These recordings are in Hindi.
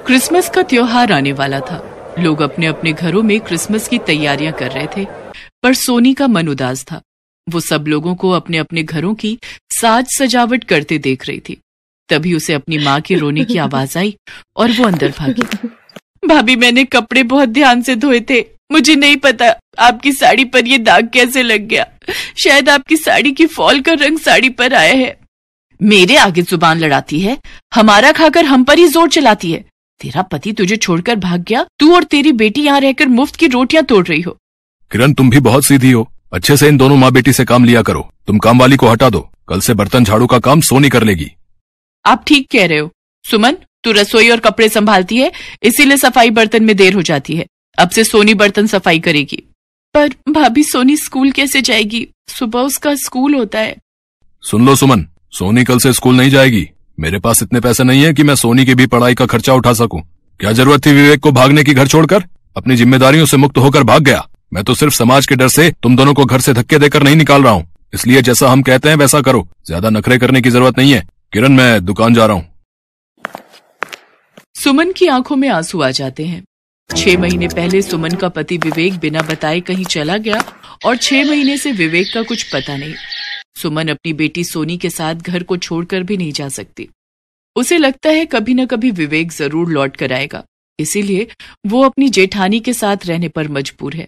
क्रिसमस का त्योहार आने वाला था। लोग अपने अपने घरों में क्रिसमस की तैयारियां कर रहे थे, पर सोनी का मन उदास था। वो सब लोगों को अपने अपने घरों की साज सजावट करते देख रही थी। तभी उसे अपनी माँ के रोने की आवाज आई और वो अंदर भागी। भाभी, मैंने कपड़े बहुत ध्यान से धोए थे, मुझे नहीं पता आपकी साड़ी पर ये दाग कैसे लग गया। शायद आपकी साड़ी की फॉल का रंग साड़ी पर आया है। मेरे आगे जुबान लड़ाती है, हमारा खाकर हम पर ही जोर चलाती है। तेरा पति तुझे छोड़कर भाग गया, तू और तेरी बेटी यहाँ रहकर मुफ्त की रोटियां तोड़ रही हो। किरण, तुम भी बहुत सीधी हो। अच्छे से इन दोनों माँ बेटी से काम लिया करो। तुम काम वाली को हटा दो, कल से बर्तन झाड़ू का काम सोनी कर लेगी। आप ठीक कह रहे हो। सुमन, तू रसोई और कपड़े संभालती है, इसीलिए सफाई बर्तन में देर हो जाती है। अब से सोनी बर्तन सफाई करेगी। पर भाभी, सोनी स्कूल कैसे जाएगी? सुबह उसका स्कूल होता है। सुन लो सुमन, सोनी कल से स्कूल नहीं जाएगी। मेरे पास इतने पैसे नहीं है कि मैं सोनी की भी पढ़ाई का खर्चा उठा सकूं। क्या जरूरत थी विवेक को भागने की घर छोड़कर? अपनी जिम्मेदारियों से मुक्त होकर भाग गया। मैं तो सिर्फ समाज के डर से तुम दोनों को घर से धक्के देकर नहीं निकाल रहा हूँ। इसलिए जैसा हम कहते हैं वैसा करो, ज्यादा नखरे करने की जरूरत नहीं है। किरण, मैं दुकान जा रहा हूँ। सुमन की आंखों में आंसू आ जाते हैं। 6 महीने पहले सुमन का पति विवेक बिना बताए कहीं चला गया और 6 महीने से विवेक का कुछ पता नहीं। सुमन अपनी बेटी सोनी के साथ घर को छोड़कर भी नहीं जा सकती। उसे लगता है कभी न कभी विवेक जरूर लौट कर आएगा, इसीलिए वो अपनी जेठानी के साथ रहने पर मजबूर है।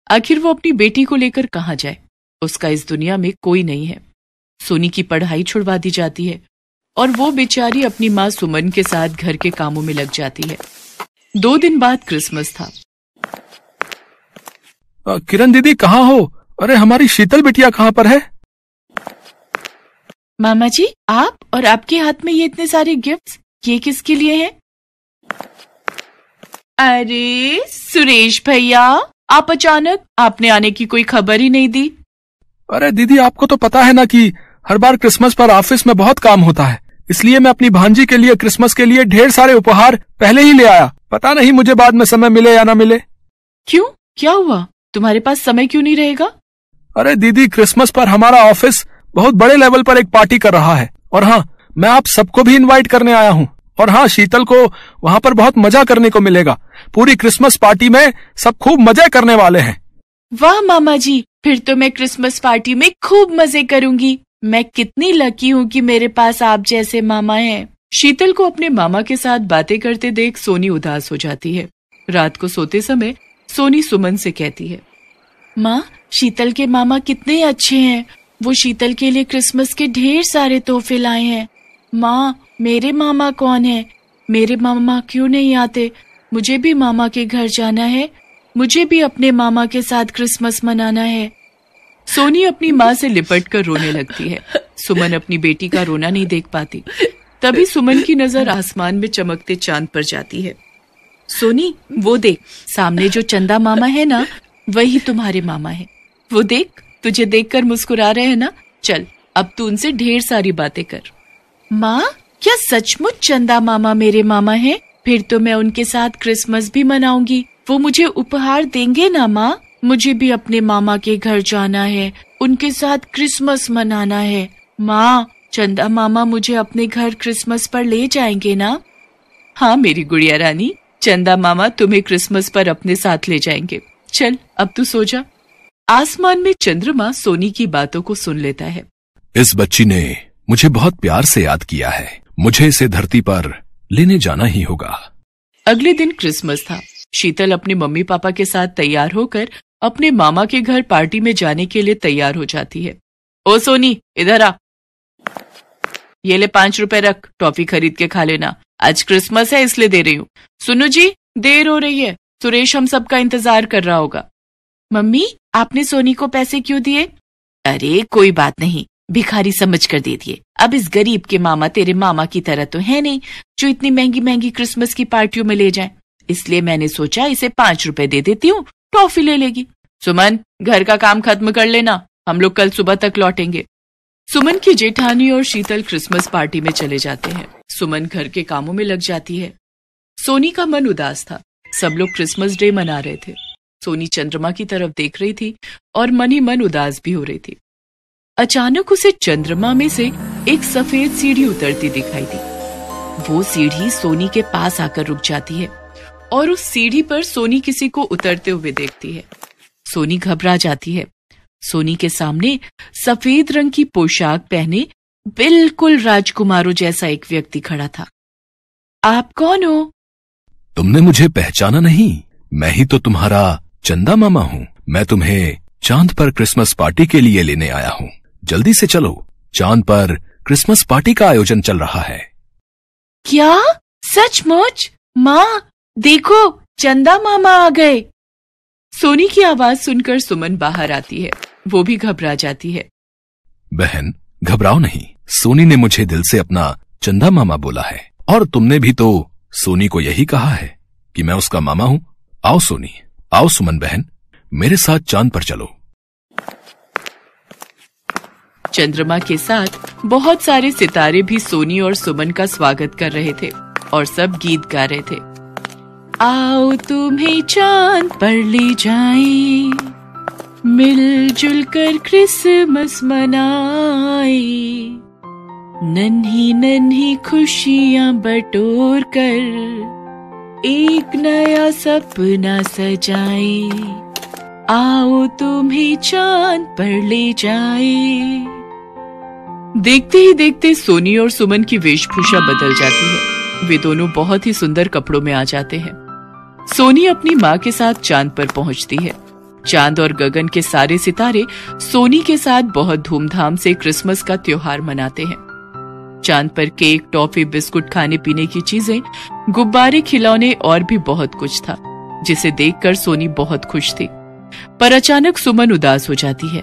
आखिर वो अपनी बेटी को लेकर कहाँ जाए? उसका इस दुनिया में कोई नहीं है। सोनी की पढ़ाई छुड़वा दी जाती है और वो बेचारी अपनी माँ सुमन के साथ घर के कामों में लग जाती है। 2 दिन बाद क्रिसमस था। किरण दीदी, कहाँ हो? अरे, हमारी शीतल बिटिया कहाँ पर है? मामा जी, आप और आपके हाथ में ये इतने सारे गिफ्ट्स, ये किसके लिए हैं? अरे सुरेश भैया, आप अचानक, आपने आने की कोई खबर ही नहीं दी। अरे दीदी, आपको तो पता है ना कि हर बार क्रिसमस पर ऑफिस में बहुत काम होता है, इसलिए मैं अपनी भांजी के लिए क्रिसमस के लिए ढेर सारे उपहार पहले ही ले आया। पता नहीं मुझे बाद में समय मिले या ना मिले। क्यों, क्या हुआ? तुम्हारे पास समय क्यों नहीं रहेगा? अरे दीदी, क्रिसमस पर हमारा ऑफिस बहुत बड़े लेवल पर एक पार्टी कर रहा है और हाँ, मैं आप सबको भी इनवाइट करने आया हूँ। और हाँ, शीतल को वहाँ पर बहुत मजा करने को मिलेगा। पूरी क्रिसमस पार्टी में सब खूब मजे करने वाले हैं। वाह मामा जी, फिर तो मैं क्रिसमस पार्टी में खूब मजे करूंगी। मैं कितनी लकी हूँ कि मेरे पास आप जैसे मामा हैं। शीतल को अपने मामा के साथ बातें करते देख सोनी उदास हो जाती है। रात को सोते समय सोनी सुमन से कहती है, माँ, शीतल के मामा कितने अच्छे हैं। वो शीतल के लिए क्रिसमस के ढेर सारे तोहफे लाए हैं। माँ, मेरे मामा कौन है? मेरे मामा क्यों नहीं आते? मुझे भी मामा के घर जाना है। मुझे भी अपने मामा के साथ क्रिसमस मनाना है। सोनी अपनी माँ से लिपट कर रोने लगती है। सुमन अपनी बेटी का रोना नहीं देख पाती। तभी सुमन की नजर आसमान में चमकते चांद पर जाती है। सोनी, वो देख, सामने जो चंदा मामा है ना, वही तुम्हारे मामा है। वो देख, तुझे देखकर मुस्कुरा रहे हैं ना। चल, अब तू उनसे ढेर सारी बातें कर। माँ, क्या सचमुच चंदा मामा मेरे मामा हैं? फिर तो मैं उनके साथ क्रिसमस भी मनाऊंगी। वो मुझे उपहार देंगे ना माँ? मुझे भी अपने मामा के घर जाना है, उनके साथ क्रिसमस मनाना है। माँ, चंदा मामा मुझे अपने घर क्रिसमस पर ले जाएंगे ना? हाँ मेरी गुड़िया रानी, चंदा मामा तुम्हें क्रिसमस पर अपने साथ ले जाएंगे। चल, अब तू सो जा। आसमान में चंद्रमा सोनी की बातों को सुन लेता है। इस बच्ची ने मुझे बहुत प्यार से याद किया है। मुझे इसे धरती पर लेने जाना ही होगा। अगले दिन क्रिसमस था। शीतल अपने मम्मी पापा के साथ तैयार होकर अपने मामा के घर पार्टी में जाने के लिए तैयार हो जाती है। ओ सोनी, इधर आ। ये ले 5 रुपए रख, टॉफी खरीद के खा लेना। आज क्रिसमस है इसलिए दे रही हूँ। सुनो जी, देर हो रही है, सुरेश हम सबका इंतजार कर रहा होगा। मम्मी, आपने सोनी को पैसे क्यों दिए? अरे कोई बात नहीं, भिखारी समझ कर दे दिए। अब इस गरीब के मामा तेरे मामा की तरह तो है नहीं जो इतनी महंगी महंगी क्रिसमस की पार्टियों में ले जाएं। इसलिए मैंने सोचा इसे 5 रुपए दे देती हूँ, टॉफी ले लेगी। सुमन, घर का काम खत्म कर लेना, हम लोग कल सुबह तक लौटेंगे। सुमन की जेठानी और शीतल क्रिसमस पार्टी में चले जाते हैं। सुमन घर के कामों में लग जाती है। सोनी का मन उदास था। सब लोग क्रिसमस डे मना रहे थे। सोनी चंद्रमा की तरफ देख रही थी और मन ही मन उदास भी हो रही थी। अचानक उसे चंद्रमा में से एक सफेद सीढ़ी उतरती दिखाई दी। वो सीढ़ी सोनी के पास आकर रुक जाती है और उस सीढ़ी पर सोनी किसी को उतरते हुए देखती है। सोनी घबरा जाती है। सोनी के सामने सफेद रंग की पोशाक पहने बिल्कुल राजकुमारों जैसा एक व्यक्ति खड़ा था। आप कौन हो? तुमने मुझे पहचाना नहीं? मैं ही तो तुम्हारा चंदा मामा हूँ। मैं तुम्हें चांद पर क्रिसमस पार्टी के लिए लेने आया हूँ। जल्दी से चलो, चांद पर क्रिसमस पार्टी का आयोजन चल रहा है। क्या? सचमुच? माँ देखो, चंदा मामा आ गए। सोनी की आवाज सुनकर सुमन बाहर आती है। वो भी घबरा जाती है। बहन घबराओ नहीं, सोनी ने मुझे दिल से अपना चंदा मामा बोला है और तुमने भी तो सोनी को यही कहा है कि मैं उसका मामा हूँ। आओ सोनी, आओ सुमन बहन, मेरे साथ चांद पर चलो। चंद्रमा के साथ बहुत सारे सितारे भी सोनी और सुमन का स्वागत कर रहे थे और सब गीत गा रहे थे। आओ तुम्हें चांद पर ले जाएं, मिलजुल कर क्रिसमस मनाए, नन्ही नन्ही खुशियां बटोर कर एक नया सपना सजाए। आओ तुम्हें चांद पर ले जाए। देखते ही देखते सोनी और सुमन की वेशभूषा बदल जाती है। वे दोनों बहुत ही सुंदर कपड़ों में आ जाते हैं। सोनी अपनी माँ के साथ चांद पर पहुंचती है। चांद और गगन के सारे सितारे सोनी के साथ बहुत धूमधाम से क्रिसमस का त्योहार मनाते हैं। चांद पर केक, टॉफी, बिस्कुट, खाने पीने की चीजें, गुब्बारे, खिलौने और भी बहुत कुछ था, जिसे देखकर सोनी बहुत खुश थी। पर अचानक सुमन उदास हो जाती है।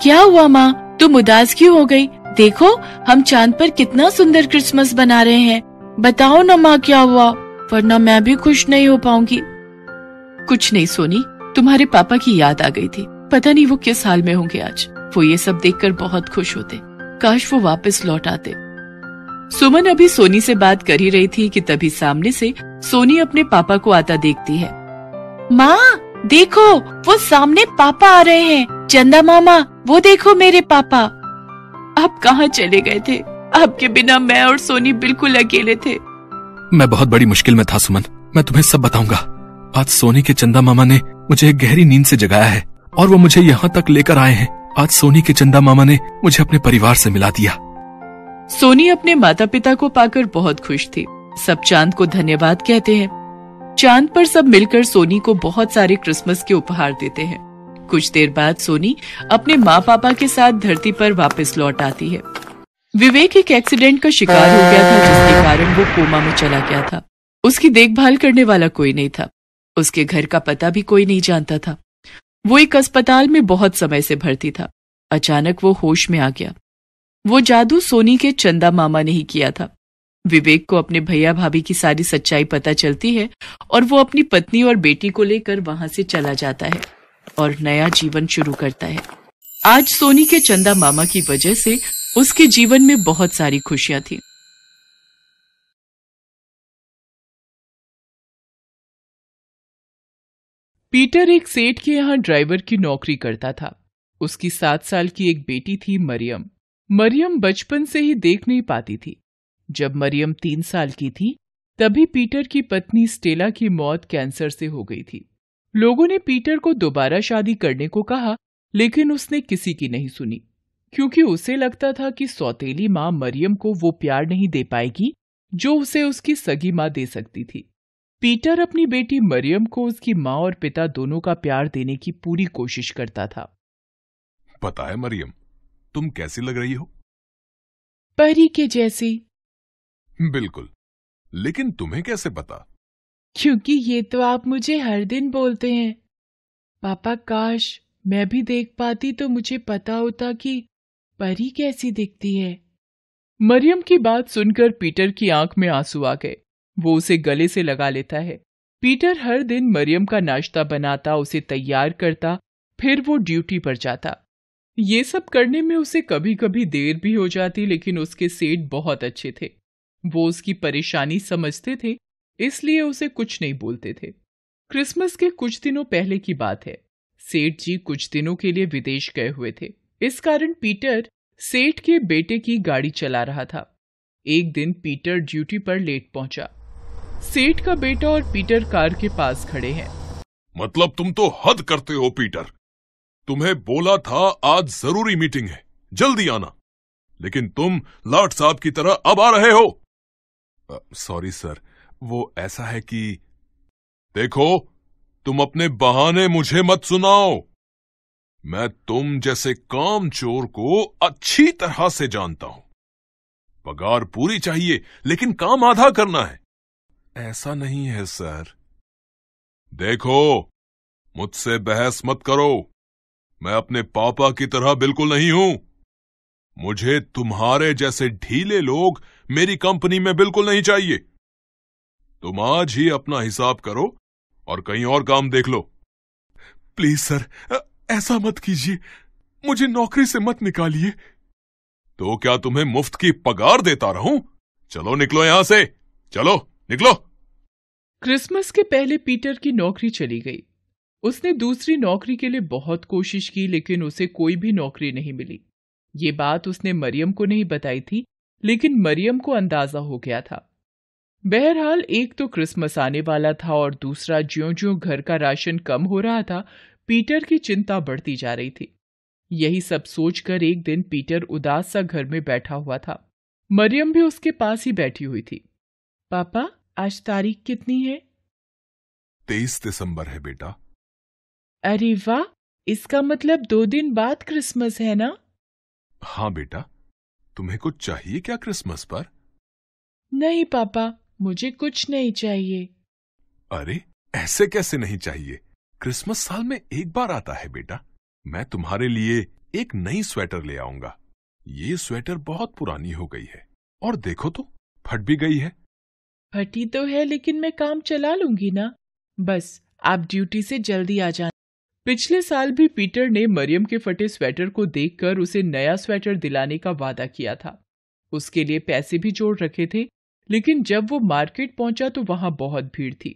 क्या हुआ माँ, तुम उदास क्यों हो गई? देखो, हम चांद पर कितना सुंदर क्रिसमस बना रहे हैं। बताओ ना माँ, क्या हुआ? वरना मैं भी खुश नहीं हो पाऊंगी। कुछ नहीं सोनी, तुम्हारे पापा की याद आ गई थी। पता नहीं वो किस हाल में होंगे आज। वो ये सब देखकर बहुत खुश होते। काश वो वापस लौट आते। सुमन अभी सोनी से बात कर ही रही थी कि तभी सामने से सोनी अपने पापा को आता देखती है। माँ देखो, वो सामने पापा आ रहे हैं। चंदा मामा, वो देखो मेरे पापा। आप कहाँ चले गए थे? आपके बिना मैं और सोनी बिल्कुल अकेले थे। मैं बहुत बड़ी मुश्किल में था सुमन, मैं तुम्हें सब बताऊंगा। आज सोनी के चंदा मामा ने मुझे एक गहरी नींद से जगाया है और वो मुझे यहाँ तक लेकर आए हैं। आज सोनी के चंदा मामा ने मुझे अपने परिवार से मिला दिया। सोनी अपने माता पिता को पाकर बहुत खुश थी। सब चांद को धन्यवाद कहते हैं। चांद पर सब मिलकर सोनी को बहुत सारे क्रिसमस के उपहार देते हैं। कुछ देर बाद सोनी अपने माँ पापा के साथ धरती पर वापस लौट आती है। विवेक एक एक्सीडेंट का शिकार हो गया था, जिसके कारण वो कोमा में चला गया था। उसकी देखभाल करने वाला कोई नहीं था। उसके घर का पता भी कोई नहीं जानता था। वो एक अस्पताल में बहुत समय से भर्ती था। अचानक वो होश में आ गया। वो जादू सोनी के चंदा मामा ने ही किया था। विवेक को अपने भैया भाभी की सारी सच्चाई पता चलती है और वो अपनी पत्नी और बेटी को लेकर वहां से चला जाता है और नया जीवन शुरू करता है। आज सोनी के चंदा मामा की वजह से उसके जीवन में बहुत सारी खुशियां थी। पीटर एक सेठ के यहाँ ड्राइवर की नौकरी करता था। उसकी 7 साल की एक बेटी थी, मरियम। मरियम बचपन से ही देख नहीं पाती थी। जब मरियम 3 साल की थी, तभी पीटर की पत्नी स्टेला की मौत कैंसर से हो गई थी। लोगों ने पीटर को दोबारा शादी करने को कहा, लेकिन उसने किसी की नहीं सुनी, क्योंकि उसे लगता था कि सौतेली माँ मरियम को वो प्यार नहीं दे पाएगी जो उसे उसकी सगी माँ दे सकती थी। पीटर अपनी बेटी मरियम को उसकी माँ और पिता दोनों का प्यार देने की पूरी कोशिश करता था। पता है मरियम, तुम कैसी लग रही हो? परी के जैसी। बिल्कुल, लेकिन तुम्हें कैसे पता? क्योंकि ये तो आप मुझे हर दिन बोलते हैं। पापा, काश मैं भी देख पाती तो मुझे पता होता कि परी कैसी दिखती है। मरियम की बात सुनकर पीटर की आंख में आंसू आ गए। वो उसे गले से लगा लेता है। पीटर हर दिन मरियम का नाश्ता बनाता, उसे तैयार करता, फिर वो ड्यूटी पर जाता। ये सब करने में उसे कभी कभी देर भी हो जाती, लेकिन उसके सेठ बहुत अच्छे थे। वो उसकी परेशानी समझते थे, इसलिए उसे कुछ नहीं बोलते थे। क्रिसमस के कुछ दिनों पहले की बात है। सेठ जी कुछ दिनों के लिए विदेश गए हुए थे। इस कारण पीटर सेठ के बेटे की गाड़ी चला रहा था। एक दिन पीटर ड्यूटी पर लेट पहुंचा। सेठ का बेटा और पीटर कार के पास खड़े हैं। मतलब तुम तो हद करते हो पीटर। तुम्हें बोला था आज जरूरी मीटिंग है, जल्दी आना, लेकिन तुम लाट साहब की तरह अब आ रहे हो। सॉरी सर, वो ऐसा है कि देखो, तुम अपने बहाने मुझे मत सुनाओ। मैं तुम जैसे कामचोर को अच्छी तरह से जानता हूं। पगार पूरी चाहिए, लेकिन काम आधा करना है। ऐसा नहीं है सर। देखो, मुझसे बहस मत करो। मैं अपने पापा की तरह बिल्कुल नहीं हूं। मुझे तुम्हारे जैसे ढीले लोग मेरी कंपनी में बिल्कुल नहीं चाहिए। तुम आज ही अपना हिसाब करो और कहीं और काम देख लो। प्लीज सर, ऐसा मत कीजिए, मुझे नौकरी से मत निकालिए। तो क्या तुम्हें मुफ्त की पगार देता रहूं? चलो निकलो यहां से, चलो निकलो। क्रिसमस के पहले पीटर की नौकरी चली गई। उसने दूसरी नौकरी के लिए बहुत कोशिश की, लेकिन उसे कोई भी नौकरी नहीं मिली। ये बात उसने मरियम को नहीं बताई थी, लेकिन मरियम को अंदाजा हो गया था। बहरहाल एक तो क्रिसमस आने वाला था और दूसरा ज्यों-ज्यों घर का राशन कम हो रहा था, पीटर की चिंता बढ़ती जा रही थी। यही सब सोचकर एक दिन पीटर उदास सा घर में बैठा हुआ था। मरियम भी उसके पास ही बैठी हुई थी। पापा, आज तारीख कितनी है? 23 दिसंबर है बेटा। अरे वाह, इसका मतलब 2 दिन बाद क्रिसमस है ना? हाँ बेटा, तुम्हें कुछ चाहिए क्या क्रिसमस पर? नहीं पापा, मुझे कुछ नहीं चाहिए। अरे, ऐसे कैसे नहीं चाहिए? क्रिसमस साल में एक बार आता है बेटा। मैं तुम्हारे लिए एक नई स्वेटर ले आऊंगा। ये स्वेटर बहुत पुरानी हो गई है और देखो तो फट भी गई है। फटी तो है, लेकिन मैं काम चला लूंगी ना। बस आप ड्यूटी से जल्दी आ जाना। पिछले साल भी पीटर ने मरियम के फटे स्वेटर को देखकर उसे नया स्वेटर दिलाने का वादा किया था। उसके लिए पैसे भी जोड़ रखे थे, लेकिन जब वो मार्केट पहुंचा तो वहां बहुत भीड़ थी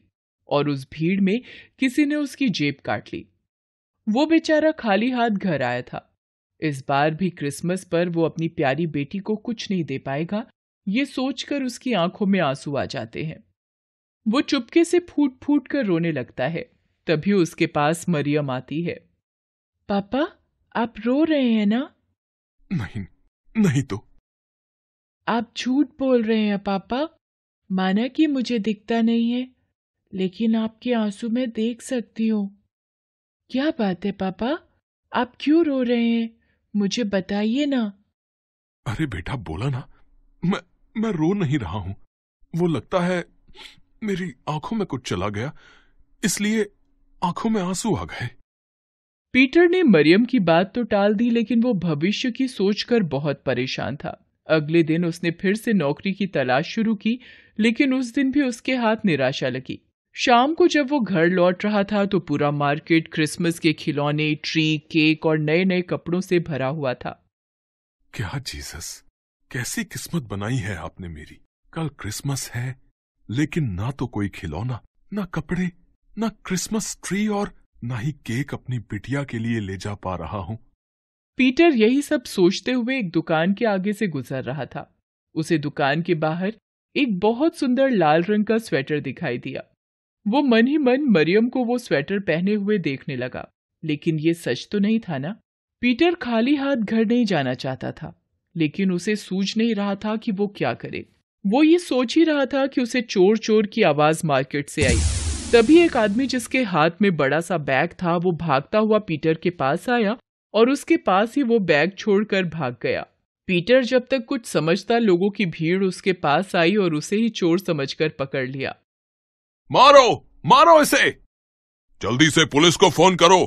और उस भीड़ में किसी ने उसकी जेब काट ली। वो बेचारा खाली हाथ घर आया था। इस बार भी क्रिसमस पर वो अपनी प्यारी बेटी को कुछ नहीं दे पाएगा, ये सोचकर उसकी आंखों में आंसू आ जाते हैं। वो चुपके से फूट फूट कर रोने लगता है। तभी उसके पास मरियम आती है। पापा, आप रो रहे हैं ना? नहीं, नहीं तो। आप झूठ बोल रहे हैं पापा। माना कि मुझे दिखता नहीं है, लेकिन आपके आंसू मैं देख सकती हूँ। क्या बात है पापा, आप क्यों रो रहे हैं? मुझे बताइए ना। अरे बेटा, बोला ना, मैं रो नहीं रहा हूं। वो लगता है मेरी आंखों में कुछ चला गया, इसलिए आंखों में आंसू आ गए। पीटर ने मरियम की बात तो टाल दी, लेकिन वो भविष्य की सोचकर बहुत परेशान था। अगले दिन उसने फिर से नौकरी की तलाश शुरू की, लेकिन उस दिन भी उसके हाथ निराशा लगी। शाम को जब वो घर लौट रहा था तो पूरा मार्केट क्रिसमस के खिलौने, ट्री, केक और नए नए कपड़ों से भरा हुआ था। क्या जीसस, कैसी किस्मत बनाई है आपने मेरी। कल क्रिसमस है, लेकिन ना तो कोई खिलौना, ना कपड़े, ना क्रिसमस ट्री और ना ही केक अपनी बिटिया के लिए ले जा पा रहा हूं। पीटर यही सब सोचते हुए एक दुकान के आगे से गुजर रहा था। उसे दुकान के बाहर एक बहुत सुंदर लाल रंग का स्वेटर दिखाई दिया। वो मन ही मन मरियम को वो स्वेटर पहने हुए देखने लगा, लेकिन ये सच तो नहीं था ना। पीटर खाली हाथ घर नहीं जाना चाहता था, लेकिन उसे सूझ नहीं रहा था कि वो क्या करे। वो ये सोच ही रहा था कि उसे चोर चोर की आवाज मार्केट से आई। तभी एक आदमी जिसके हाथ में बड़ा सा बैग था, वो भागता हुआ पीटर के पास आया और उसके पास ही वो बैग छोड़कर भाग गया। पीटर जब तक कुछ समझता, लोगों की भीड़ उसके पास आई और उसे ही चोर समझकर पकड़ लिया। मारो, मारो इसे, जल्दी से पुलिस को फोन करो।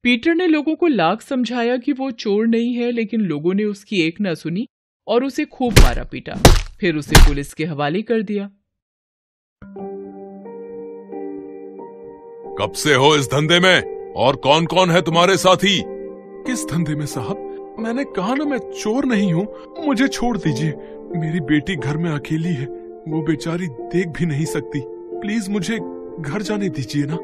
पीटर ने लोगों को लाख समझाया कि वो चोर नहीं है, लेकिन लोगों ने उसकी एक न सुनी और उसे खूब मारा पीटा। फिर उसे पुलिस के हवाले कर दिया। कब से हो इस धंधे में और कौन कौन है तुम्हारे साथी? किस धंधे में साहब? मैंने कहा ना मैं चोर नहीं हूँ, मुझे छोड़ दीजिए। मेरी बेटी घर में अकेली है, वो बेचारी देख भी नहीं सकती। प्लीज मुझे घर जाने दीजिए ना।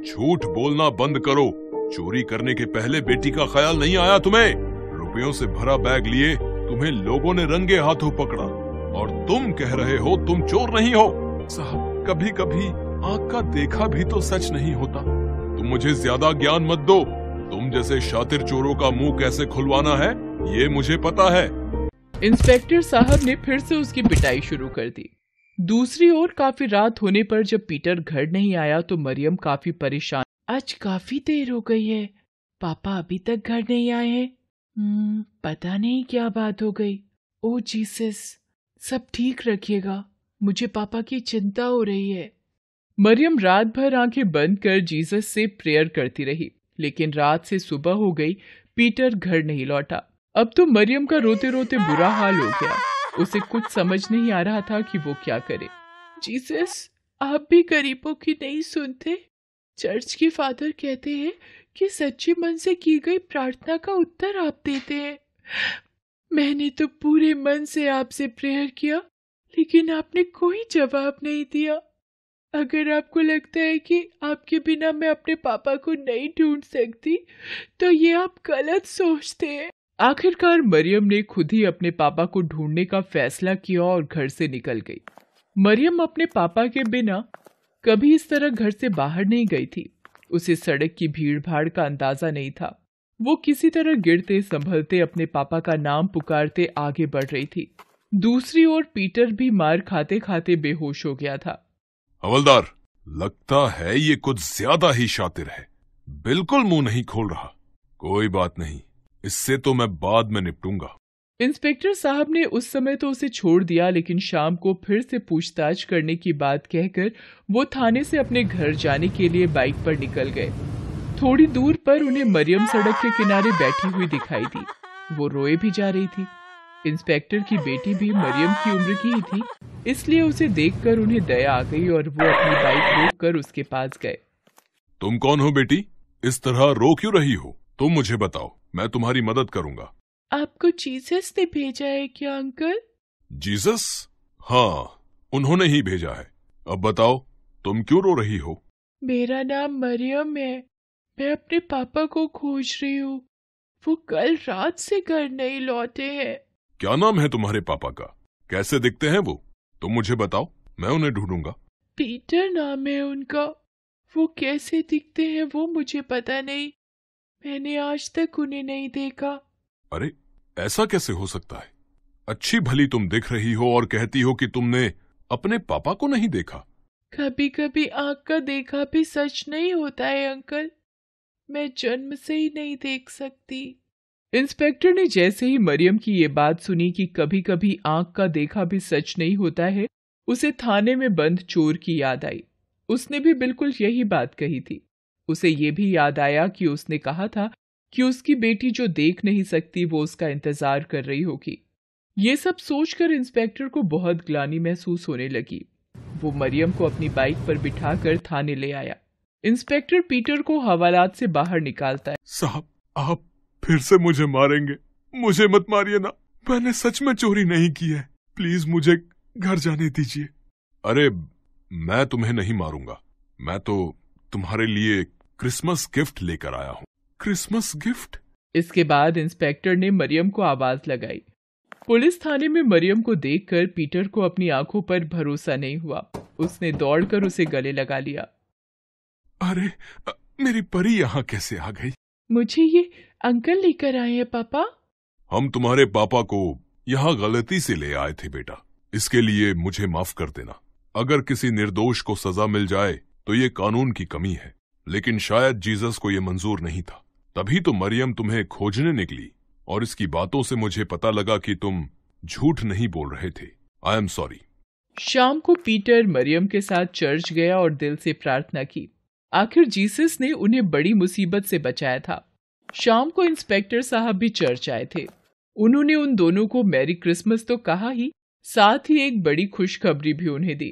झूठ बोलना बंद करो। चोरी करने के पहले बेटी का ख्याल नहीं आया तुम्हें? रुपयों से भरा बैग लिए तुम्हें लोगों ने रंगे हाथों पकड़ा और तुम कह रहे हो तुम चोर नहीं हो। साहब, कभी कभी आंख का देखा भी तो सच नहीं होता। तुम मुझे ज्यादा ज्ञान मत दो। तुम जैसे शातिर चोरों का मुंह कैसे खुलवाना है ये मुझे पता है। इंस्पेक्टर साहब ने फिर से उसकी पिटाई शुरू कर दी। दूसरी ओर काफी रात होने पर जब पीटर घर नहीं आया तो मरियम काफी परेशान। आज काफी देर हो गई है, पापा अभी तक घर नहीं आए हैं। पता नहीं क्या बात हो गई। ओ जीसस, सब ठीक रखिएगा, मुझे पापा की चिंता हो रही है। मरियम रात भर आंखें बंद कर जीसस से प्रेयर करती रही, लेकिन रात से सुबह हो गई, पीटर घर नहीं लौटा। अब तो मरियम का रोते रोते बुरा हाल हो गया। उसे कुछ समझ नहीं आ रहा था कि वो क्या करे। जीसस, आप भी गरीबों की नहीं सुनते। चर्च के फादर कहते हैं कि सच्चे मन से की गई प्रार्थना का उत्तर आप देते हैं। मैंने तो पूरे मन से आपसे प्रेयर किया, लेकिन आपने कोई जवाब नहीं दिया। अगर आपको लगता है कि आपके बिना मैं अपने पापा को नहीं ढूंढ सकती, तो ये आप गलत सोचते हैं। आखिरकार मरियम ने खुद ही अपने पापा को ढूंढने का फैसला किया और घर से निकल गई। मरियम अपने पापा के बिना कभी इस तरह घर से बाहर नहीं गई थी। उसे सड़क की भीड़ भाड़ का अंदाजा नहीं था। वो किसी तरह गिरते संभलते अपने पापा का नाम पुकारते आगे बढ़ रही थी। दूसरी ओर पीटर भी मार खाते खाते बेहोश हो गया था। हवलदार, लगता है ये कुछ ज्यादा ही शातिर है, बिल्कुल मुंह नहीं खोल रहा। कोई बात नहीं, इससे तो मैं बाद में निपटूंगा। इंस्पेक्टर साहब ने उस समय तो उसे छोड़ दिया, लेकिन शाम को फिर से पूछताछ करने की बात कहकर वो थाने से अपने घर जाने के लिए बाइक पर निकल गए। थोड़ी दूर पर उन्हें मरियम सड़क के किनारे बैठी हुई दिखाई दी। वो रोए भी जा रही थी। इंस्पेक्टर की बेटी भी मरियम की उम्र की ही थी, इसलिए उसे देखकर उन्हें दया आ गई और वो अपनी बाइक रोककर उसके पास गए। तुम कौन हो बेटी? इस तरह रो क्यों रही हो? तुम मुझे बताओ, मैं तुम्हारी मदद करूंगा। आपको जीसस ने भेजा है क्या अंकल? जीसस? हाँ, उन्होंने ही भेजा है। अब बताओ, तुम क्यों रो रही हो? मेरा नाम मरियम है। मैं अपने पापा को खोज रही हूँ। वो कल रात से घर नहीं लौटे हैं। क्या नाम है तुम्हारे पापा का? कैसे दिखते हैं वो? तुम मुझे बताओ, मैं उन्हें ढूंढूंगा। पीटर नाम है उनका। वो कैसे दिखते हैं वो मुझे पता नहीं। मैंने आज तक उन्हें नहीं देखा। अरे, ऐसा कैसे हो सकता है? अच्छी भली तुम दिख रही हो और कहती हो कि तुमने अपने पापा को नहीं देखा। कभी कभी आंख का देखा भी सच नहीं होता है अंकल। मैं जन्म से ही नहीं देख सकती। इंस्पेक्टर ने जैसे ही मरियम की ये बात सुनी कि कभी कभी आंख का देखा भी सच नहीं होता है, उसे थाने में बंद चोर की याद आई। उसने भी बिल्कुल यही बात कही थी। उसे ये भी याद आया कि उसने कहा था कि उसकी बेटी जो देख नहीं सकती वो उसका इंतजार कर रही होगी। ये सब सोचकर इंस्पेक्टर को बहुत ग्लानि महसूस होने लगी। वो मरियम को अपनी बाइक पर बिठाकर थाने ले आया। इंस्पेक्टर पीटर को हवालात से बाहर निकालता है। साहब, आप फिर से मुझे मारेंगे? मुझे मत मारिए ना, मैंने सच में चोरी नहीं की है। प्लीज मुझे घर जाने दीजिए। अरे, मैं तुम्हें नहीं मारूंगा। मैं तो तुम्हारे लिए क्रिसमस गिफ्ट लेकर आया हूँ। Christmas gift? इसके बाद इंस्पेक्टर ने मरियम को आवाज लगाई। पुलिस थाने में मरियम को देखकर पीटर को अपनी आंखों पर भरोसा नहीं हुआ। उसने दौड़कर उसे गले लगा लिया। अरे, मेरी परी यहाँ कैसे आ गई? मुझे ये अंकल लेकर आए हैं पापा। हम तुम्हारे पापा को यहाँ गलती से ले आए थे बेटा, इसके लिए मुझे माफ कर देना। अगर किसी निर्दोष को सजा मिल जाए तो ये कानून की कमी है, लेकिन शायद जीसस को ये मंजूर नहीं था। तभी तो मरियम तुम्हें खोजने निकली और इसकी बातों से मुझे पता लगा कि तुम झूठ नहीं बोल रहे थे। I am sorry. शाम को पीटर मरियम के साथ चर्च गया और दिल से प्रार्थना की। आखिर जीसस ने उन्हें बड़ी मुसीबत से बचाया था। शाम को इंस्पेक्टर साहब भी चर्च आए थे। उन्होंने उन दोनों को मैरी क्रिसमस तो कहा ही, साथ ही एक बड़ी खुशखबरी भी उन्हें दी।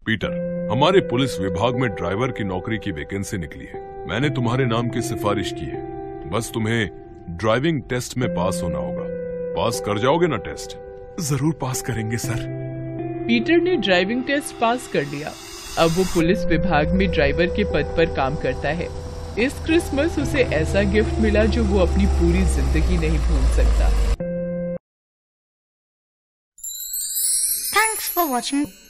पीटर, हमारे पुलिस विभाग में ड्राइवर की नौकरी की वैकेंसी निकली है। मैंने तुम्हारे नाम की सिफारिश की है। बस तुम्हें ड्राइविंग टेस्ट में पास होना होगा। पास कर जाओगे ना टेस्ट? जरूर पास करेंगे सर। पीटर ने ड्राइविंग टेस्ट पास कर लिया। अब वो पुलिस विभाग में ड्राइवर के पद पर काम करता है। इस क्रिसमस उसे ऐसा गिफ्ट मिला जो वो अपनी पूरी जिंदगी नहीं भूल सकता। Thanks for watching.